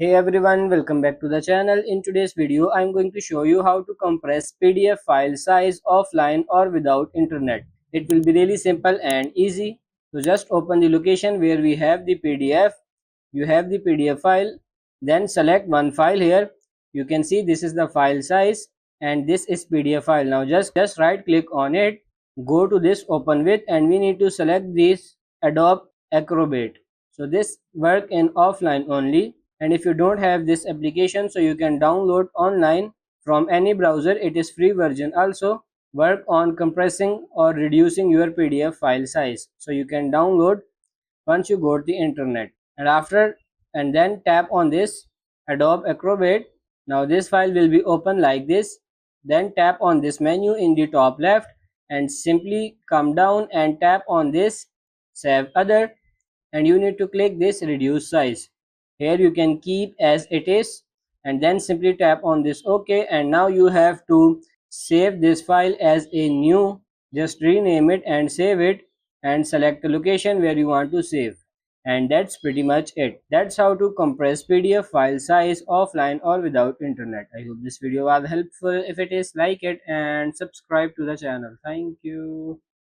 Hey everyone, welcome back to the channel. In today's video, I'm going to show you how to compress PDF file size offline or without internet. It will be really simple and easy. So just open the location where we have the PDF. You have the PDF file. Then select one file here. You can see this is the file size and this is PDF file. Now just right click on it. Go to this open with and we need to select this Adobe Acrobat. So this work in offline only, and if you don't have this application, so you can download online from any browser. It is free version. Also work on compressing or reducing your PDF file size, so you can download once you go to the internet. And then tap on this Adobe Acrobat. Now this file will be open like this. Then tap on this menu in the top left and simply come down and tap on this save other, and you need to click this reduce size. Here you can keep as it is and then simply tap on this OK, and now you have to save this file as a new. Just rename it and save it and select the location where you want to save, and that's pretty much it. That's how to compress PDF file size offline or without internet. I hope this video was helpful. If it is, like it and subscribe to the channel. Thank you.